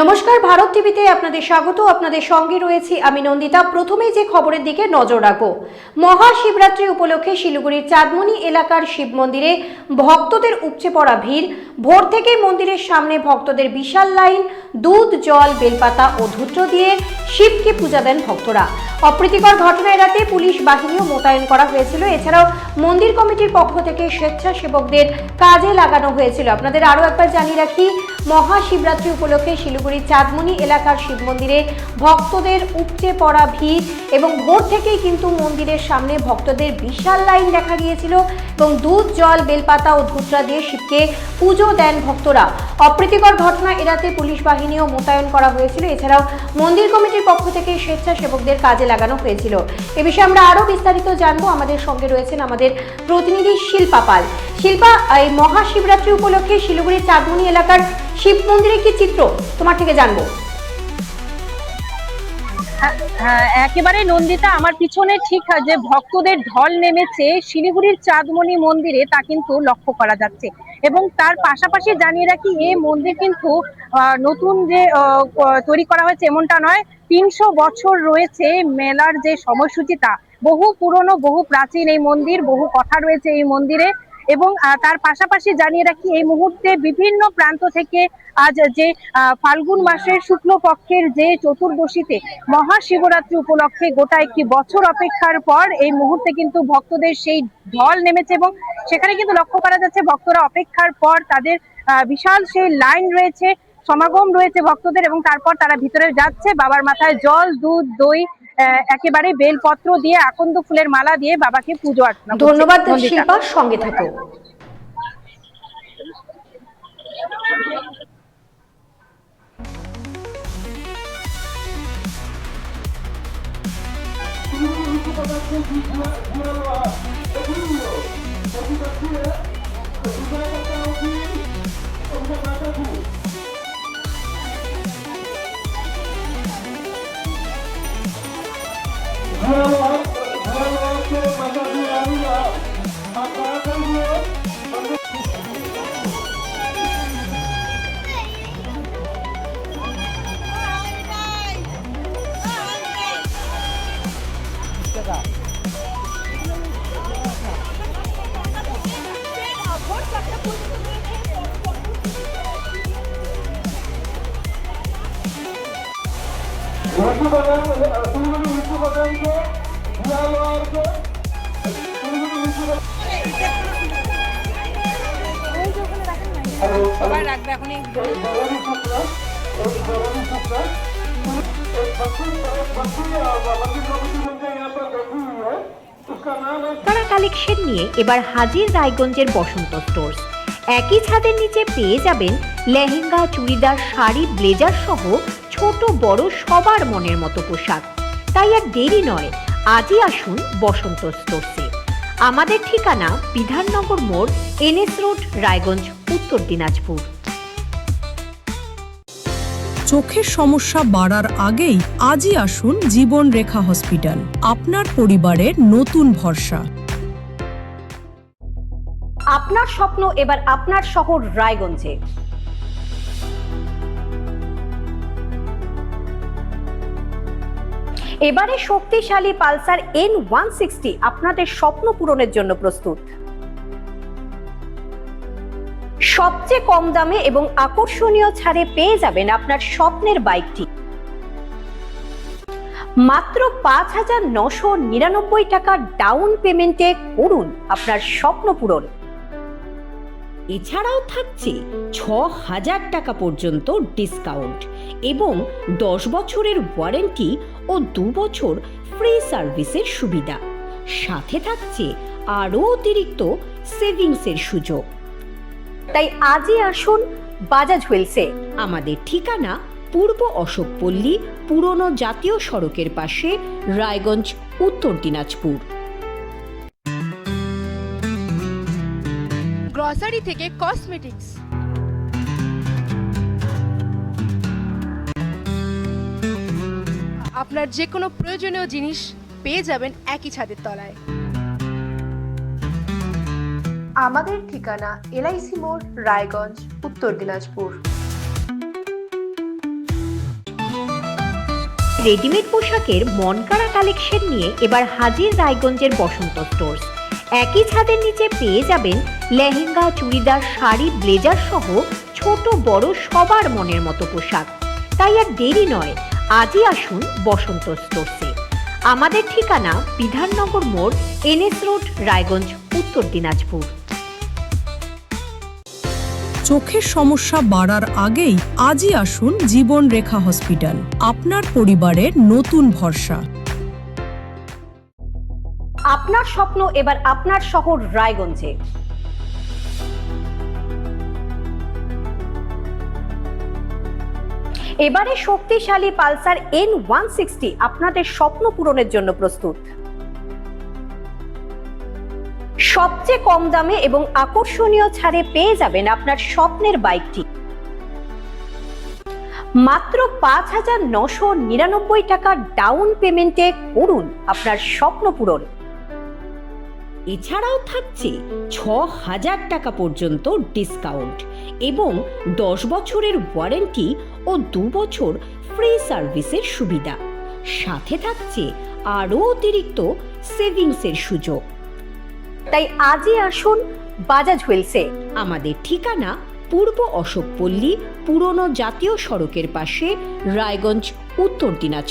নমস্কার, ভারত টিভিতে আপনাদের স্বাগত। আপনাদের সঙ্গে রয়েছি আমি নন্দিতা। প্রথমেই যে খবরের দিকে নজর রাখবো, মহাশিবরাত্রি উপলক্ষে শিলিগুড়ির চাঁদমণি এলাকার শিব মন্দিরে ভক্তদের উপচে পড়া ভিড়। ভোর থেকেই মন্দিরের সামনে ভক্তদের বিশাল লাইন। দুধ, জল, বেলপাতা ও ধূত্র দিয়ে শিবকে পূজা দেন ভক্তরা। অপ্রীতিকর ঘটনা এড়াতে পুলিশ বাহিনীও মোতায়েন করা হয়েছিল। এছাড়াও মন্দির কমিটির পক্ষ থেকে স্বেচ্ছাসেবকদের কাজে লাগানো হয়েছিল। আপনাদের আরও একবার জানিয়ে রাখি, মহাশিবরাত্রি উপলক্ষে শিলিগুড়ির চাঁদমণি এলাকার শিব মন্দিরে ভক্তদের উপচে পড়া ভিড় এবং ভোর থেকেই কিন্তু মন্দিরের সামনে ভক্তদের বিশাল লাইন দেখা গিয়েছিল এবং দুধ, জল, বেলপাতা ও ধূত্রা দিয়ে শিবকে পুজো দেন ভক্তরা। অপ্রীতিকর ঘটনা এড়াতে পুলিশ বাহিনীও মোতায়েন করা হয়েছিল। এছাড়াও মন্দির কমিটির পক্ষ থেকে স্বেচ্ছাসেবকদের কাজে লাগানো হয়েছিল। এ বিষয়ে আমরা আরও বিস্তারিত জানবো। আমাদের সঙ্গে রয়েছেন আমাদের প্রতিনিধি শিল্পা পাল। শিল্পা, এই মহাশিবরাত্রি উপলক্ষে শিলিগুড়ির চাঁদমণি এলাকার শিব মন্দিরে কি চিত্র তোমার থেকে জানবো? একেবারে নন্দিতা, আমার পিছনে ঠিক যে ভক্তদের ঢল নেমেছে শিলিগুড়ির চাঁদমণি মন্দিরে, তা কিন্তু লক্ষ্য করা যাচ্ছে। এবং তার পাশাপাশি জানিয়ে রাখি, এই মন্দির কিন্তু নতুন যে তৈরি করা হয়েছে এমনটা নয়। 300 বছর রয়েছে মেলার যে সময়সূচি, তা বহু পুরনো, বহু প্রাচীন এই মন্দির, বহু কথা রয়েছে এই মন্দিরে। এবং তার পাশাপাশি জানিয়ে রাখি, এই মুহূর্তে বিভিন্ন প্রান্ত থেকে আজ যে ফাল্গুন মাসের শুক্লপক্ষের যে চতুর্দশীতে মহাশিবরাত্রি উপলক্ষে গোটা একটি বছর অপেক্ষার পর এই মুহূর্তে কিন্তু ভক্তদের সেই ঢল নেমেছে। এবং সেখানে কিন্তু লক্ষ্য করা যাচ্ছে ভক্তরা অপেক্ষার পর তাদের বিশাল সেই লাইন রয়েছে, সমাগম রয়েছে ভক্তদের। এবং তারপর তারা ভিতরে যাচ্ছে, বাবার মাথায় জল, দুধ, দই, একেবারে বেলপত্র দিয়ে, আকন্দ ফুলের মালা দিয়ে বাবাকে পুজো অর্চনা করছে। ধন্যবাদ শিল্পা, সঙ্গে থাকো। তারা কালেকশন নিয়ে এবার হাজির রায়গঞ্জের বসন্ত স্টোর্স। একই ছাদের নিচে পেয়ে যাবেন লেহেঙ্গা, চুড়িদার, শাড়ি, ব্লেজার সহ ছোট বড় সবার মনের মতো পোশাক। তাই আর দেরি নয়, আজই আসুন বসন্ত স্টোর্সে। আমাদের ঠিকানা বিধাননগর মোড়, NS রোড, রায়গঞ্জ, উত্তর দিনাজপুর। চোখের সমস্যা বাড়ার আগেই আজই আসুন জীবন রেখা হসপিটাল, আপনার পরিবারের নতুন ভরসা। আপনার স্বপ্ন এবার আপনার শহর রায়গঞ্জে। এবারে শক্তিশালী পালসার N160 আপনাদের স্বপ্ন পূরণের জন্য প্রস্তুত। সবচেয়ে কম দামে এবং আকর্ষণীয় ছাড়ে পেয়ে যাবেন আপনার স্বপ্নের বাইকটি। মাত্র 5,999 টাকা ডাউন পেমেন্টে করুন আপনার স্বপ্ন পূরণ। এছাড়াও থাকছে 6,000 টাকা পর্যন্ত ডিসকাউন্ট এবং 10 বছরের ওয়ারেন্টি ও 2 বছর ফ্রি সার্ভিসের সুবিধা। সাথে থাকছে আরও অতিরিক্ত সেভিংসের সুযোগ। তাই আজই আসুন বাজাজ হুইলসে। আমাদের ঠিকানা পূর্ব অশোকপল্লী, পুরনো জাতীয় সড়কের পাশে, রায়গঞ্জ, উত্তর দিনাজপুর। গ্রসারি থেকে কসমেটিক্স, আপনার যে কোনো প্রয়োজনীয় জিনিস পেয়ে যাবেন একই ছাদের তলায়। আমাদের ঠিকানা LIC মোড়, রায়গঞ্জ, উত্তর দিনাজপুর। রেডিমেড পোশাকের মনকাড়া কালেকশন নিয়ে এবার হাজির রায়গঞ্জের বসন্ত স্টোর্স। একই ছাদের নিচে পেয়ে যাবেন লেহেঙ্গা, চুড়িদার, শাড়ি, ব্লেজার সহ ছোট বড় সবার মনের মতো পোশাক। তাই আর দেরি নয়, আজই আসুন বসন্ত স্টোর্সে। আমাদের ঠিকানা বিধাননগর মোড়, NS রোড, রায়গঞ্জ, উত্তর দিনাজপুর। চোখের সমস্যা বাড়ার আগেই আজই আসুন জীবন রেখা হসপিটাল, আপনার পরিবারের নতুন ভরসা। আপনার স্বপ্ন এবার আপনার শহর রায়গঞ্জে। এবারে শক্তিশালী পালসার N160 আপনাদের স্বপ্ন পূরণের জন্য প্রস্তুত। সবচেয়ে কম দামে এবং আকর্ষণীয় ছাড়ে পেয়ে যাবেন আপনার স্বপ্নের বাইকটি। মাত্র 5,999 টাকা ডাউন পেমেন্টে করুন আপনার স্বপ্ন পূরণ। এছাড়াও থাকছে 6,000 টাকা পর্যন্ত ডিসকাউন্ট এবং 10 বছরের ওয়ারেন্টি ও 2 বছর ফ্রি সার্ভিসের সুবিধা। সাথে থাকছে আরও অতিরিক্ত সেভিংসের সুযোগ। তাই আজই আসুন বাজাজ হুইলসে। আমাদের ঠিকানা পূর্ব অশোকপল্লী, পুরনো জাতীয় সড়কের পাশে, রায়গঞ্জ, উত্তর দিনাজপুর।